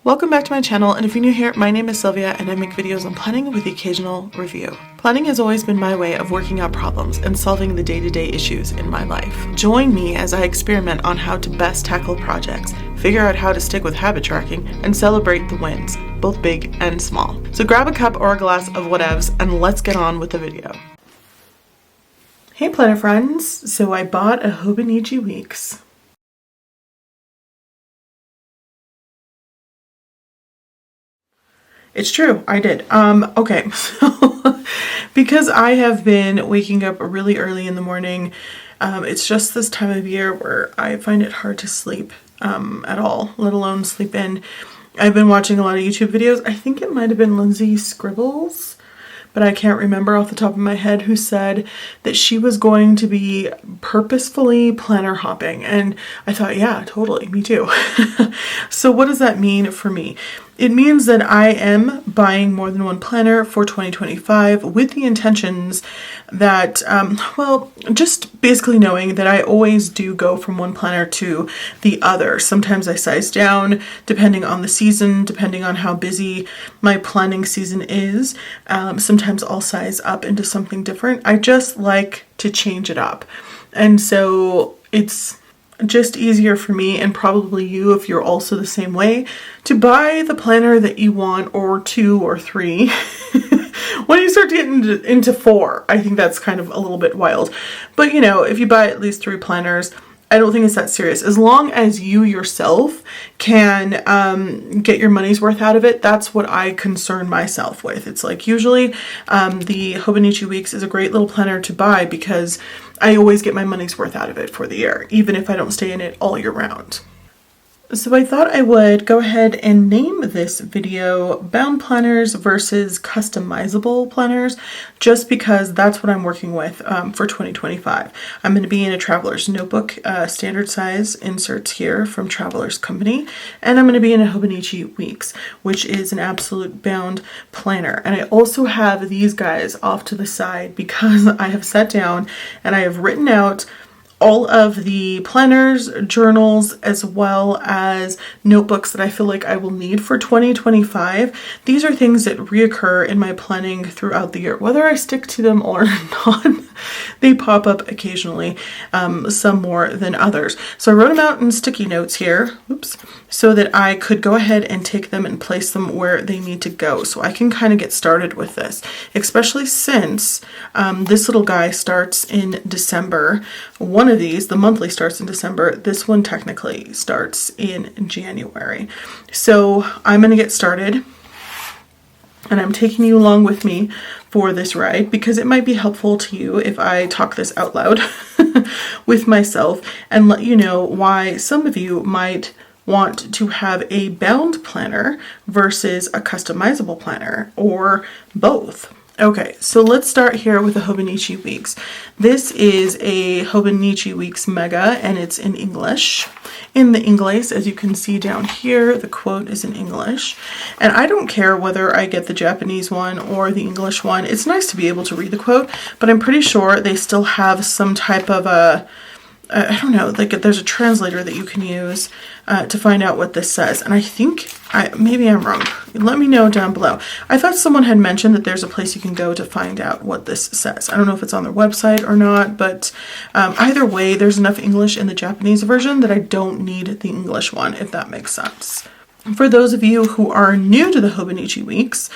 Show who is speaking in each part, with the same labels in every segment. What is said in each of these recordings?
Speaker 1: Welcome back to my channel, and if you're new here, my name is Sylvia and I make videos on planning with the occasional review. Planning has always been my way of working out problems and solving the day-to-day issues in my life. Join me as I experiment on how to best tackle projects, figure out how to stick with habit tracking, and celebrate the wins, both big and small. So grab a cup or a glass of whatevs and let's get on with the video. Hey planner friends, so I bought a Hobonichi Weeks. It's true, I did. Okay, so because I have been waking up really early in the morning, it's just this time of year where I find it hard to sleep at all, let alone sleep in. I've been watching a lot of YouTube videos. I think it might have been Lindsay Scribbles, but I can't remember off the top of my head, who said that she was going to be purposefully planner hopping. And I thought, yeah, totally, me too. So what does that mean for me? It means that I am buying more than one planner for 2025 with the intentions that, well, just basically knowing that I always do go from one planner to the other. Sometimes I size down depending on the season, depending on how busy my planning season is. Sometimes I'll size up into something different. I just like to change it up. And so it's just easier for me, and probably you if you're also the same way, to buy the planner that you want, or two or three. When you start to get into four, I think that's kind of a little bit wild. But you know, if you buy at least 3 planners, I don't think it's that serious. As long as you yourself can get your money's worth out of it, that's what I concern myself with. It's like usually the Hobonichi Weeks is a great little planner to buy because I always get my money's worth out of it for the year, even if I don't stay in it all year round. So I thought I would go ahead and name this video Bound Planners versus Customizable Planners, just because that's what I'm working with for 2025. I'm going to be in a Traveler's Notebook, standard size inserts here from Traveler's Company, and I'm going to be in a Hobonichi Weeks, which is an absolute bound planner. And I also have these guys off to the side because I have sat down and I have written out all of the planners, journals, as well as notebooks that I feel like I will need for 2025. These are things that reoccur in my planning throughout the year. Whether I stick to them or not, they pop up occasionally, some more than others. So I wrote them out in sticky notes here, oops, so that I could go ahead and take them and place them where they need to go. So I can kind of get started with this, especially since this little guy starts in December. One of these, the monthly, starts in December. This one technically starts in January. So I'm going to get started, and I'm taking you along with me for this ride because it might be helpful to you if I talk this out loud with myself and let you know why some of you might want to have a bound planner versus a customizable planner, or both. Okay, so let's start here with the Hobonichi Weeks. This is a Hobonichi Weeks Mega, and it's in English. In the English, as you can see down here, the quote is in English. And I don't care whether I get the Japanese one or the English one. It's nice to be able to read the quote, but I'm pretty sure they still have some type of I don't know, like there's a translator that you can use to find out what this says. And I think, maybe I'm wrong. Let me know down below. I thought someone had mentioned that there's a place you can go to find out what this says. I don't know if it's on their website or not, but either way, there's enough English in the Japanese version that I don't need the English one, if that makes sense. For those of you who are new to the Hobonichi Weeks,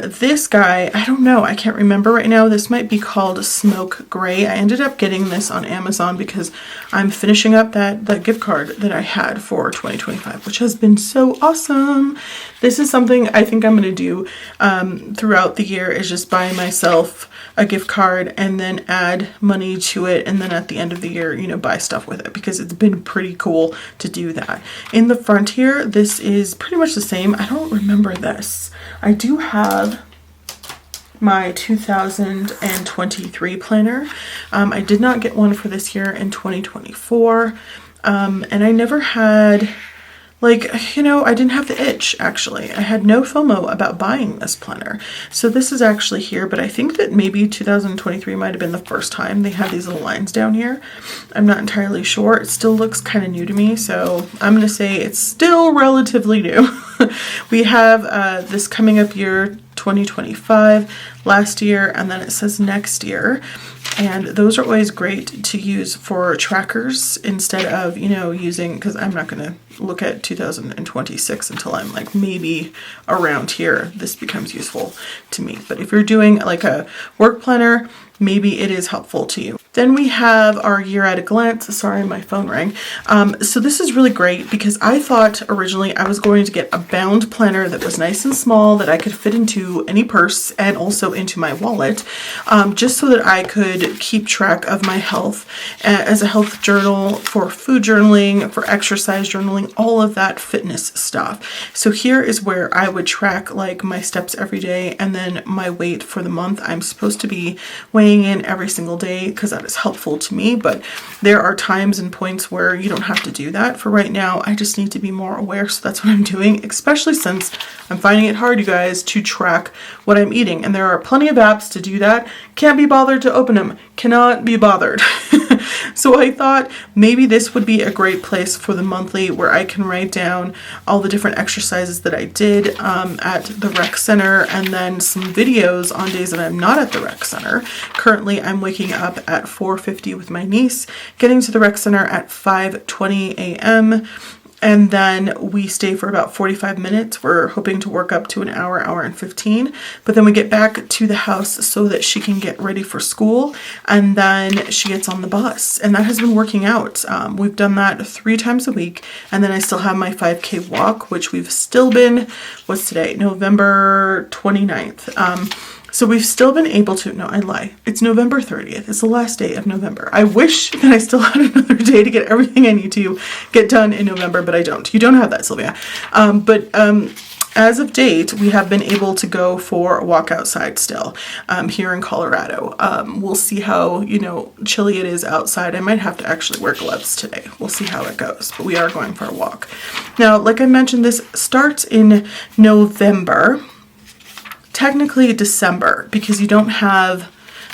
Speaker 1: this guy, I don't know, I can't remember right now. This might be called Smoke Gray. I ended up getting this on Amazon because I'm finishing up that gift card that I had for 2025, which has been so awesome. This is something I think I'm going to do throughout the year, is just buy myself a gift card and then add money to it, and then at the end of the year, you know, buy stuff with it, because it's been pretty cool to do that. In the front here, this is pretty much the same. I don't remember this. I do have my 2023 planner. I did not get one for this year in 2024, and I never had like, you know, I didn't have the itch, actually. I had no FOMO about buying this planner. So this is actually here, but I think that maybe 2023 might have been the first time they had these little lines down here. I'm not entirely sure. It still looks kind of new to me, so I'm going to say it's still relatively new. We have this coming up year, 2025, last year, and then it says next year. And those are always great to use for trackers instead of, you know, using, because I'm not going to look at 2026 until I'm like maybe around here. This becomes useful to me. But if you're doing like a work planner, maybe it is helpful to you. Then we have our year at a glance. Sorry, my phone rang. So this is really great because I thought originally I was going to get a bound planner that was nice and small that I could fit into any purse and also into my wallet, just so that I could keep track of my health as a health journal, for food journaling, for exercise journaling, all of that fitness stuff. So here is where I would track like my steps every day and then my weight for the month. I'm supposed to be weighing in every single day because that is helpful to me, but there are times and points where you don't have to do that. For right now, I just need to be more aware, so that's what I'm doing, especially since I'm finding it hard, you guys, to track what I'm eating, and there are plenty of apps to do that. Can't be bothered to open them, cannot be bothered. So I thought maybe this would be a great place for the monthly, where I can write down all the different exercises that I did at the rec center, and then some videos on days that I'm not at the rec center. Currently, I'm waking up at 4:50 with my niece, getting to the rec center at 5:20 a.m., and then we stay for about 45 minutes. We're hoping to work up to an hour, hour and 15. But then we get back to the house so that she can get ready for school. And then she gets on the bus. And that has been working out. We've done that 3 times a week. And then I still have my 5K walk, which we've still been, what's today? November 29th. So we've still been able to, no, I lie. It's November 30th. It's the last day of November. I wish that I still had another day to get everything I need to get done in November, but I don't. You don't have that, Sylvia. As of date, we have been able to go for a walk outside still here in Colorado. We'll see how, you know, chilly it is outside. I might have to actually wear gloves today. We'll see how it goes, but we are going for a walk. Now, like I mentioned, this starts in November. Technically December, because you don't have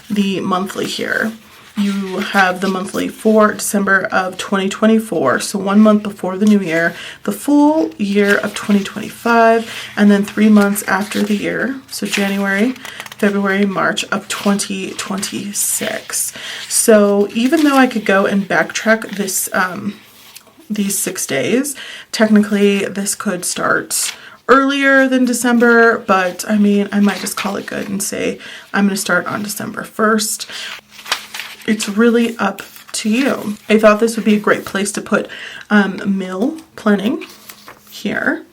Speaker 1: the monthly here. You have the monthly for December of 2024, so 1 month before the new year, the full year of 2025, and then 3 months after the year, so January, February, March of 2026. So even though I could go and backtrack this, these 6 days, technically this could start earlier than December, but I mean, I might just call it good and say I'm going to start on December 1st. It's really up to you. I thought this would be a great place to put meal planning here.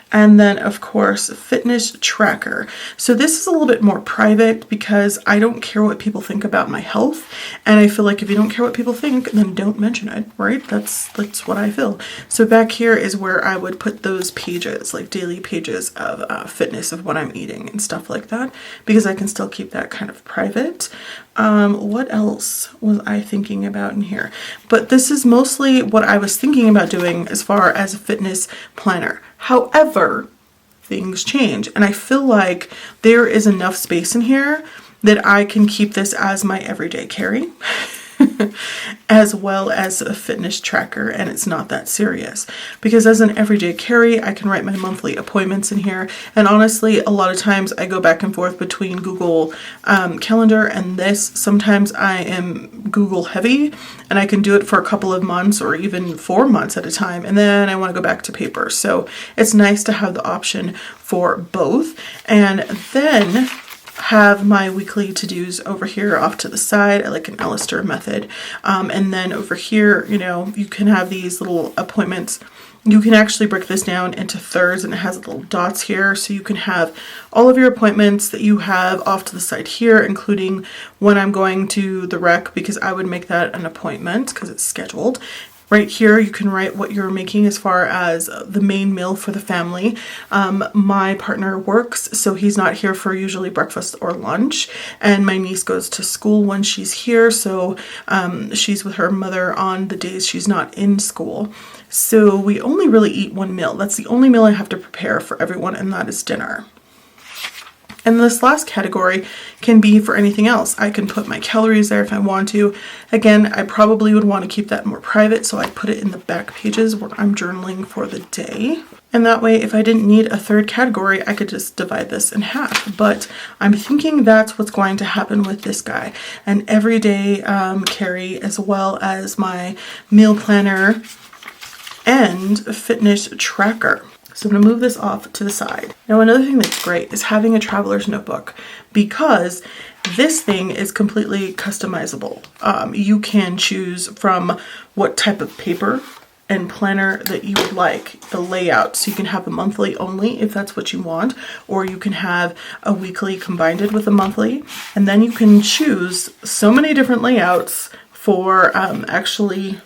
Speaker 1: And then, of course, fitness tracker. So this is a little bit more private because I don't care what people think about my health. And I feel like if you don't care what people think, then don't mention it, right? That's what I feel. So back here is where I would put those pages, like daily pages of fitness, of what I'm eating and stuff like that, because I can still keep that kind of private. What else was I thinking about in here? But this is mostly what I was thinking about doing as far as a fitness planner. However, things change, and I feel like there is enough space in here that I can keep this as my everyday carry. As well as a fitness tracker, and it's not that serious because as an everyday carry I can write my monthly appointments in here, and honestly a lot of times I go back and forth between Google Calendar and this. Sometimes I am Google heavy and I can do it for a couple of months or even 4 months at a time, and then I want to go back to paper. So it's nice to have the option for both. And then have my weekly to-dos over here off to the side. I like an Alistair method. And then over here, you know, you can have these little appointments. You can actually break this down into thirds, and it has little dots here. So you can have all of your appointments that you have off to the side here, including when I'm going to the rec, because I would make that an appointment because it's scheduled. Right here, you can write what you're making as far as the main meal for the family. My partner works, so he's not here for usually breakfast or lunch. And my niece goes to school when she's here, so she's with her mother on the days she's not in school. So we only really eat one meal. That's the only meal I have to prepare for everyone, and that is dinner. And this last category can be for anything else. I can put my calories there if I want to. Again, I probably would want to keep that more private, so I put it in the back pages where I'm journaling for the day. And that way, if I didn't need a third category, I could just divide this in half. But I'm thinking that's what's going to happen with this guy. An everyday carry, as well as my meal planner and fitness tracker. So I'm going to move this off to the side. Now, another thing that's great is having a traveler's notebook, because this thing is completely customizable. You can choose from what type of paper and planner that you would like, the layout. So you can have a monthly only if that's what you want, or you can have a weekly combined with a monthly. And then you can choose so many different layouts for actually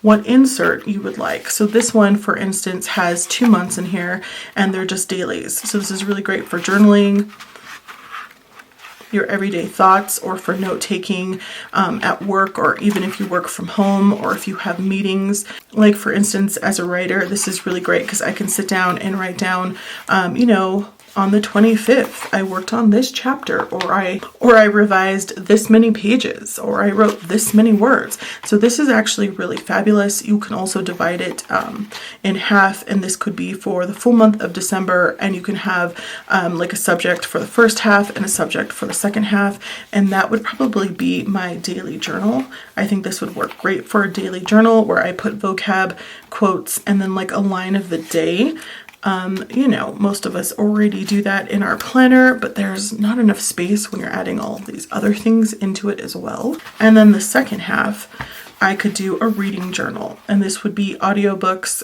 Speaker 1: what insert you would like. So this one, for instance, has 2 months in here, and they're just dailies. So this is really great for journaling, your everyday thoughts, or for note taking at work, or even if you work from home, or if you have meetings. Like, for instance, as a writer, this is really great because I can sit down and write down, on the 25th, I worked on this chapter, or I revised this many pages, or I wrote this many words. So this is actually really fabulous. You can also divide it in half, and this could be for the full month of December, and you can have like a subject for the first half and a subject for the second half, and that would probably be my daily journal. I think this would work great for a daily journal where I put vocab, quotes, and then like a line of the day. Most of us already do that in our planner, but there's not enough space when you're adding all of these other things into it as well. And then the second half, I could do a reading journal, and this would be audiobooks.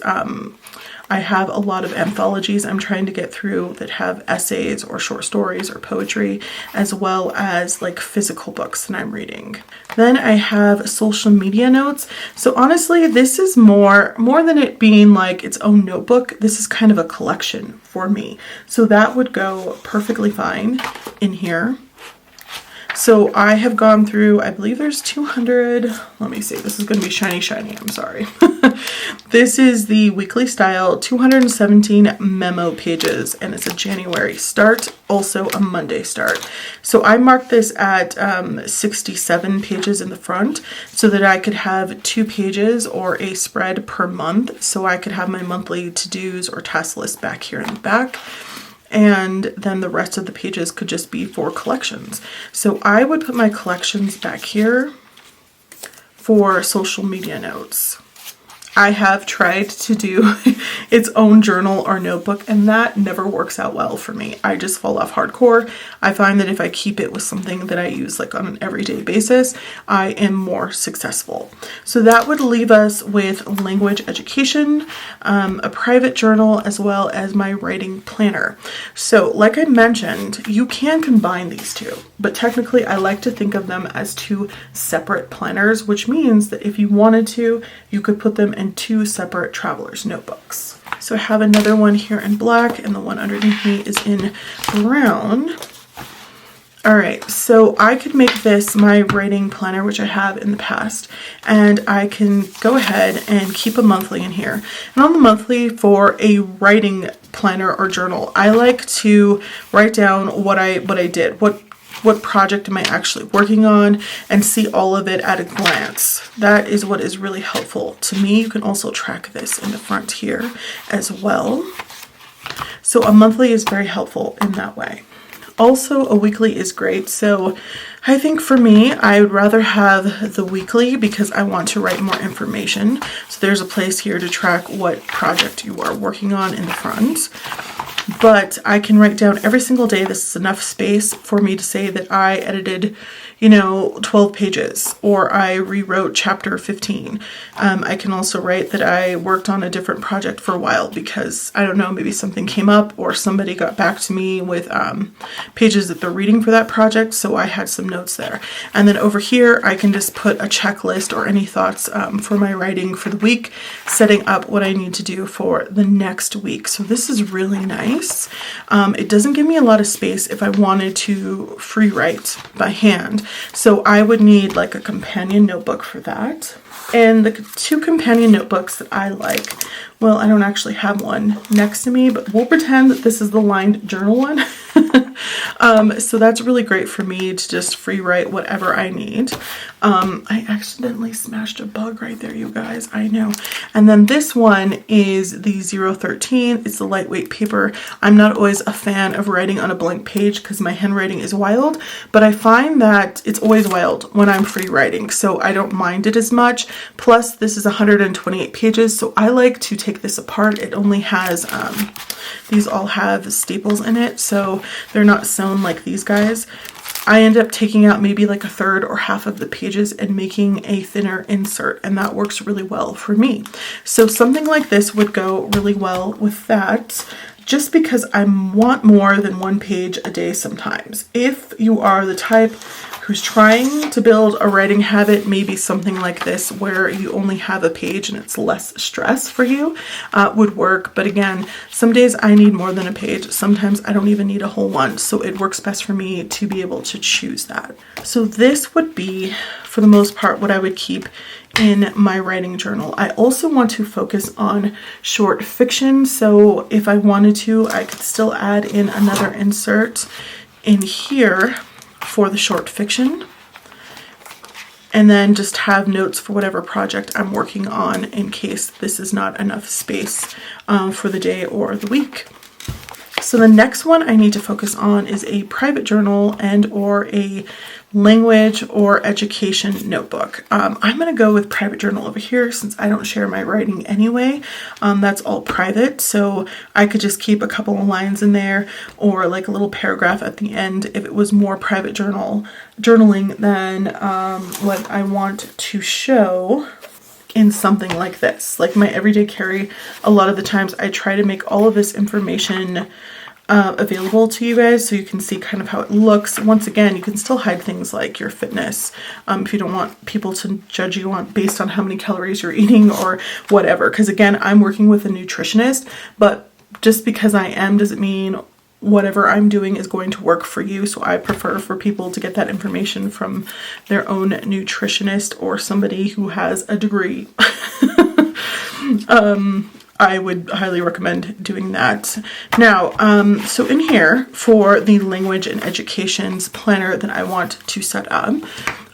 Speaker 1: I have a lot of anthologies I'm trying to get through that have essays or short stories or poetry, as well as like physical books that I'm reading. Then I have social media notes. So honestly, this is more than it being like its own notebook. This is kind of a collection for me. So that would go perfectly fine in here. So I have gone through, I believe there's 200, let me see, this is going to be shiny, I'm sorry. This is the weekly style, 217 memo pages, and it's a January start, also a Monday start. So I marked this at 67 pages in the front so that I could have 2 pages or a spread per month, so I could have my monthly to-dos or task list back here in the back. And then the rest of the pages could just be for collections. So I would put my collections back here for social media notes. I have tried to do its own journal or notebook, and that never works out well for me. I just fall off hardcore. I find that if I keep it with something that I use like on an everyday basis, I am more successful. So that would leave us with language education, a private journal, as well as my writing planner. So like I mentioned, you can combine these two, but technically I like to think of them as 2 separate planners, which means that if you wanted to, you could put them in 2 separate traveler's notebooks. So I have another one here in black, and the one underneath me is in brown. All right, so I could make this my writing planner, which I have in the past, and I can go ahead and keep a monthly in here. And on the monthly for a writing planner or journal, I like to write down what I did, what project am I actually working on, and see all of it at a glance. That is what is really helpful to me. You can also track this in the front here as well. So a monthly is very helpful in that way. Also, a weekly is great. So I think for me, I would rather have the weekly because I want to write more information. So there's a place here to track what project you are working on in the front. but I can write down every single day. This is enough space for me to say that I edited, you know, 12 pages, or I rewrote chapter 15. I can also write that I worked on a different project for a while because, I don't know, maybe something came up or somebody got back to me with pages that they're reading for that project, so I had some notes there. And then over here, I can just put a checklist or any thoughts for my writing for the week, setting up what I need to do for the next week. So this is really nice. It doesn't give me a lot of space if I wanted to free write by hand. So I would need like a companion notebook for that. And the two companion notebooks that I like, well, I don't actually have one next to me, but we'll pretend that this is the lined journal one. So that's really great for me to just free write whatever I need. I accidentally smashed a bug right there, you guys. I know. And then this one is the 013. It's the lightweight paper. I'm not always a fan of writing on a blank page because my handwriting is wild, but I find that it's always wild when I'm free writing, so I don't mind it as much. Plus, this is 128 pages, so I like to take this apart. It only has, these all have staples in it, so they're not sewn like these guys. I end up taking out maybe like a third or half of the pages and making a thinner insert, and that works really well for me. So something like this would go really well with that, just because I want more than one page a day sometimes. If you are the type who's trying to build a writing habit, maybe something like this where you only have a page and it's less stress for you would work. But again, some days I need more than a page. Sometimes I don't even need a whole one. So it works best for me to be able to choose that. So this would be, for the most part, what I would keep in my writing journal. I also want to focus on short fiction. So if I wanted to, I could still add in another insert in here for the short fiction, and then just have notes for whatever project I'm working on in case this is not enough space for the day or the week. So the next one I need to focus on is a private journal and or a language or education notebook. I'm going to go with private journal over here since I don't share my writing anyway. That's all private, so I could just keep a couple of lines in there or like a little paragraph at the end if it was more private journaling than what I want to show in something like this. Like my everyday carry, a lot of the times I try to make all of this information available to you guys so you can see kind of how it looks. Once again, you can still hide things like your fitness if you don't want people to judge you on based on how many calories you're eating or whatever, because again, I'm working with a nutritionist, but just because I am doesn't mean whatever I'm doing is going to work for you. So I prefer for people to get that information from their own nutritionist or somebody who has a degree. I would highly recommend doing that. Now, so in here for the language and education's planner that I want to set up,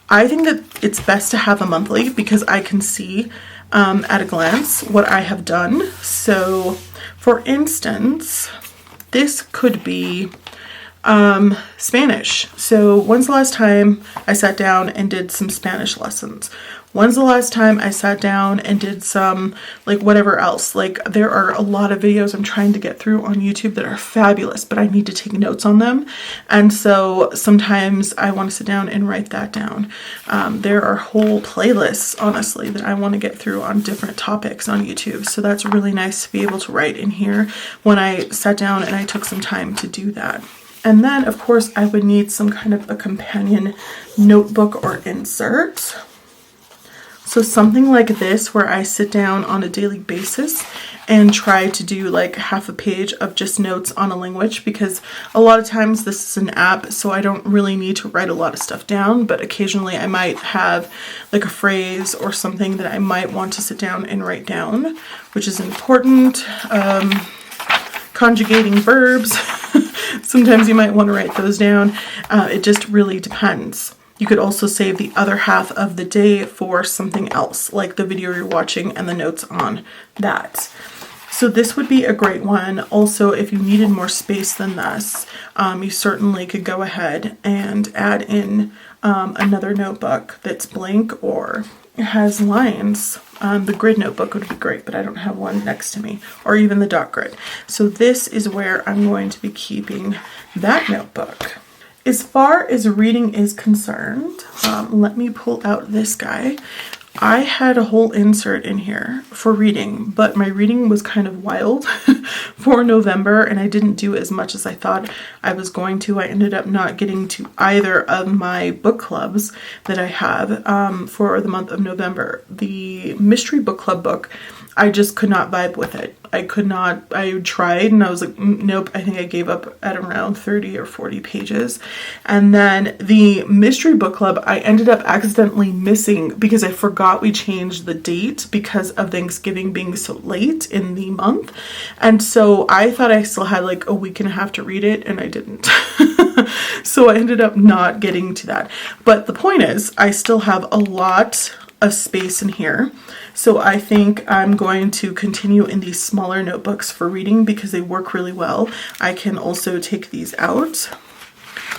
Speaker 1: I think that it's best to have a monthly because I can see at a glance what I have done. So for instance, this could be Spanish. So when's the last time I sat down and did some Spanish lessons? When's the last time I sat down and did some, like, whatever else? Like, there are a lot of videos I'm trying to get through on YouTube that are fabulous, but I need to take notes on them. And so sometimes I want to sit down and write that down. There are whole playlists, honestly, that I want to get through on different topics on YouTube. So that's really nice to be able to write in here when I sat down and I took some time to do that. And then, of course, I would need some kind of a companion notebook or insert. So something like this where I sit down on a daily basis and try to do like half a page of just notes on a language, because a lot of times this is an app, so I don't really need to write a lot of stuff down, but occasionally I might have like a phrase or something that I might want to sit down and write down, which is important. Conjugating verbs, sometimes you might want to write those down. It just really depends. You could also save the other half of the day for something else, like the video you're watching and the notes on that. So this would be a great one. Also, if you needed more space than this, you certainly could go ahead and add in another notebook that's blank or has lines. The grid notebook would be great, but I don't have one next to me, or even the dot grid. So this is where I'm going to be keeping that notebook. As far as reading is concerned, let me pull out this guy. I had a whole insert in here for reading, but my reading was kind of wild for November, and I didn't do as much as I thought I was going to. I ended up not getting to either of my book clubs that I have for the month of November. The mystery book club book, I just could not vibe with it. I could not. I tried and I was like, nope, I think I gave up at around 30 or 40 pages. And then the mystery book club, I ended up accidentally missing because I forgot we changed the date because of Thanksgiving being so late in the month. And so I thought I still had like a week and a half to read it, and I didn't. So I ended up not getting to that. But the point is, I still have a lot of space in here. So I think I'm going to continue in these smaller notebooks for reading because they work really well. I can also take these out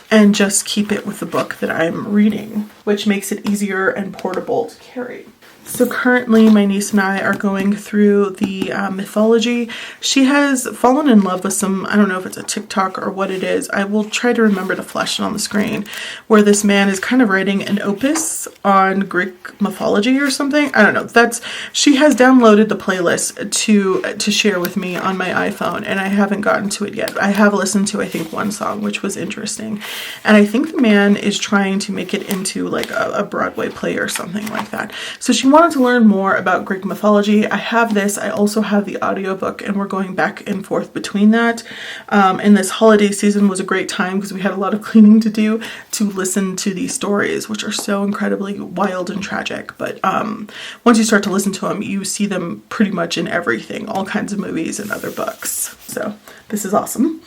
Speaker 1: and just keep it with the book that I'm reading, which makes it easier and portable to carry. So currently my niece and I are going through the mythology. She has fallen in love with some, I don't know if it's a TikTok or what it is. I will try to remember to flash it on the screen, where this man is kind of writing an opus on Greek mythology or something. I don't know. She has downloaded the playlist to share with me on my iPhone, and I haven't gotten to it yet. I have listened to, I think, one song, which was interesting. And I think the man is trying to make it into like a Broadway play or something like that. So she wanted to learn more about Greek mythology. I have this. I also have the audiobook, and we're going back and forth between that. And this holiday season was a great time because we had a lot of cleaning to do to listen to these stories, which are so incredibly wild and tragic. But once you start to listen to them, you see them pretty much in everything, all kinds of movies and other books. So this is awesome.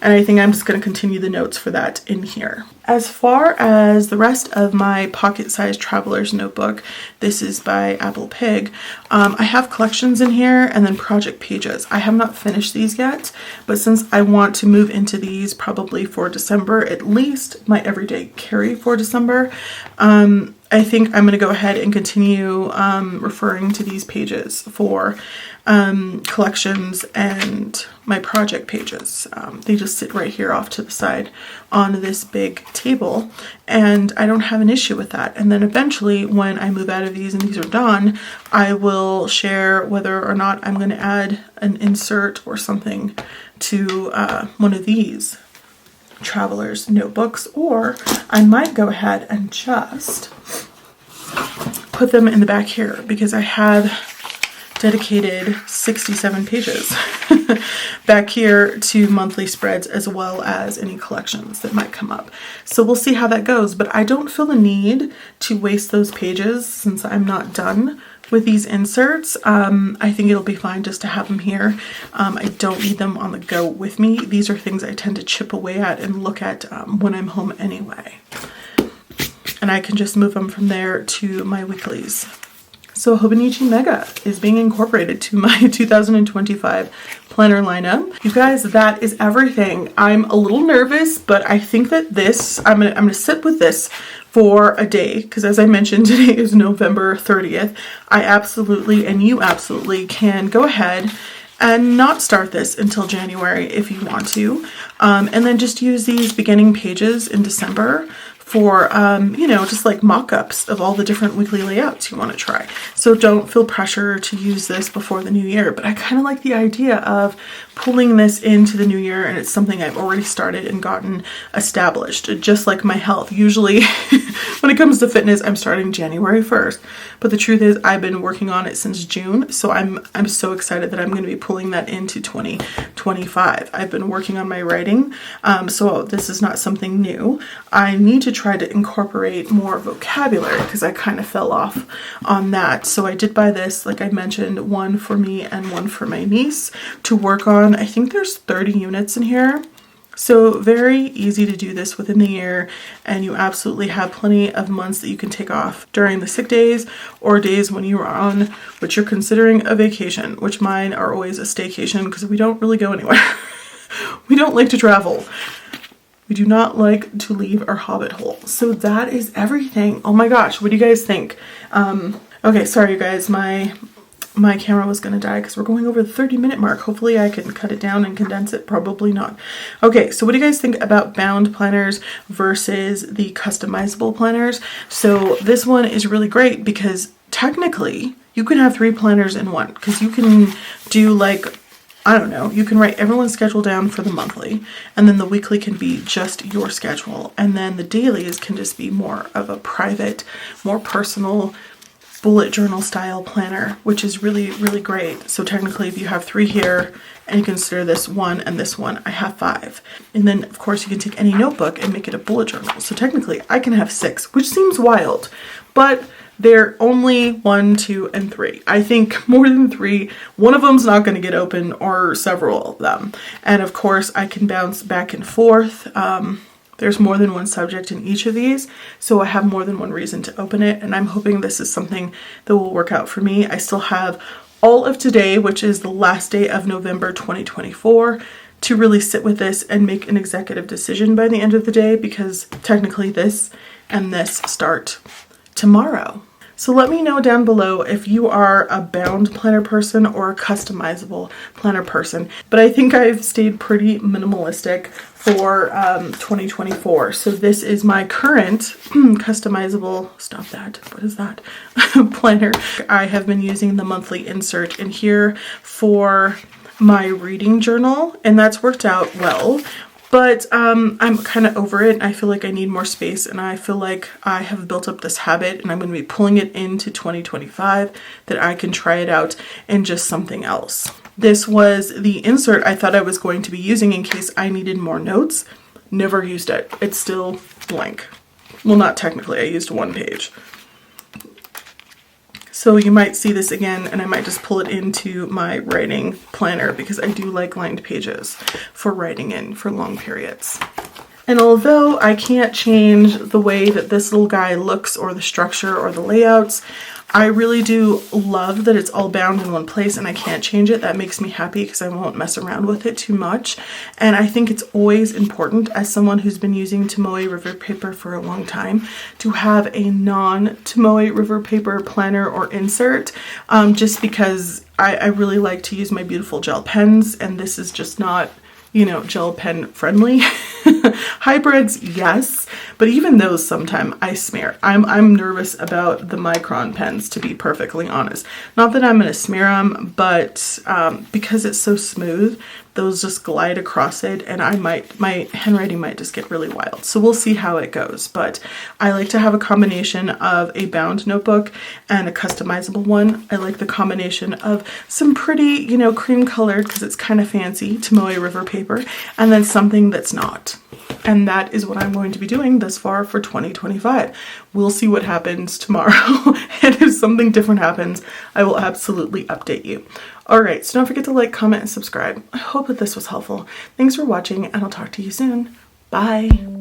Speaker 1: And I think I'm just going to continue the notes for that in here. As far as the rest of my pocket-sized traveler's notebook, this is by Apple Pig. I have collections in here and then project pages. I have not finished these yet, but since I want to move into these probably for December, at least my everyday carry for December, I think I'm going to go ahead and continue referring to these pages for collections and my project pages. They just sit right here off to the side on this big table, and I don't have an issue with that. And then eventually when I move out of these and these are done, I will share whether or not I'm going to add an insert or something to one of these traveler's notebooks, or I might go ahead and just put them in the back here because I have dedicated 67 pages back here to monthly spreads as well as any collections that might come up. So we'll see how that goes, but I don't feel the need to waste those pages since I'm not done with these inserts. I think it'll be fine just to have them here. I don't need them on the go with me. These are things I tend to chip away at and look at when I'm home anyway. And I can just move them from there to my weeklies. So Hobonichi Mega is being incorporated to my 2025 planner lineup. You guys, that is everything. I'm a little nervous, but I think that I'm gonna sit with this for a day, because as I mentioned, today is November 30th. I absolutely, and you absolutely, can go ahead and not start this until January if you want to. And then just use these beginning pages in December for, just like mock-ups of all the different weekly layouts you want to try. So don't feel pressure to use this before the new year, but I kind of like the idea of pulling this into the new year, and it's something I've already started and gotten established, just like my health. Usually when it comes to fitness, I'm starting January 1st, but the truth is I've been working on it since June, so I'm so excited that I'm going to be pulling that into 2025. I've been working on my writing, so this is not something new. I need to try to incorporate more vocabulary because I kind of fell off on that. So I did buy this, like I mentioned, one for me and one for my niece to work on. I think there's 30 units in here. So very easy to do this within the year, and you absolutely have plenty of months that you can take off during the sick days or days when you are on what you're considering a vacation, which mine are always a staycation because we don't really go anywhere. We don't like to travel. We do not like to leave our hobbit hole. So that is everything. Oh my gosh, what do you guys think? Okay, sorry you guys, my camera was going to die because we're going over the 30-minute mark. Hopefully I can cut it down and condense it. Probably not. Okay, so what do you guys think about bound planners versus the customizable planners? So this one is really great because technically you can have 3 planners in one, because you can do like, I don't know, you can write everyone's schedule down for the monthly, and then the weekly can be just your schedule, and then the dailies can just be more of a private, more personal bullet journal style planner, which is really, really great. So technically if you have 3 here and you consider this 1 and this 1, I have 5. And then of course you can take any notebook and make it a bullet journal. So technically I can have 6, which seems wild, but they're only 1, 2, and 3. I think more than 3, one of them's not going to get open, or several of them. And of course I can bounce back and forth. There's more than one subject in each of these, so I have more than one reason to open it, and I'm hoping this is something that will work out for me. I still have all of today, which is the last day of November 2024, to really sit with this and make an executive decision by the end of the day, because technically this and this start tomorrow. So let me know down below if you are a bound planner person or a customizable planner person. But I think I've stayed pretty minimalistic for 2024. So this is my current customizable, stop that, what is that, planner. I have been using the monthly insert in here for my reading journal, and that's worked out well. But I'm kind of over it. I feel like I need more space, and I feel like I have built up this habit, and I'm going to be pulling it into 2025 that I can try it out in just something else. This was the insert I thought I was going to be using in case I needed more notes. Never used it. It's still blank. Well, not technically. I used 1 page. So you might see this again, and I might just pull it into my writing planner because I do like lined pages for writing in for long periods. And although I can't change the way that this little guy looks or the structure or the layouts, I really do love that it's all bound in one place and I can't change it. That makes me happy because I won't mess around with it too much. And I think it's always important, as someone who's been using Tomoe River paper for a long time, to have a non-Tomoe River paper planner or insert, just because I really like to use my beautiful gel pens, and this is just not, you know, gel pen friendly. Hybrids, yes, but even those sometimes I smear. I'm nervous about the micron pens, to be perfectly honest. Not that I'm gonna smear them, but because it's so smooth, those just glide across it, and my handwriting might just get really wild. So we'll see how it goes. But I like to have a combination of a bound notebook and a customizable one. I like the combination of some pretty, you know, cream colored, because it's kind of fancy, Tomoe River paper, and then something that's not. And that is what I'm going to be doing thus far for 2025. We'll see what happens tomorrow. And if something different happens, I will absolutely update you. All right, so don't forget to like, comment, and subscribe. I hope that this was helpful. Thanks for watching, and I'll talk to you soon. Bye.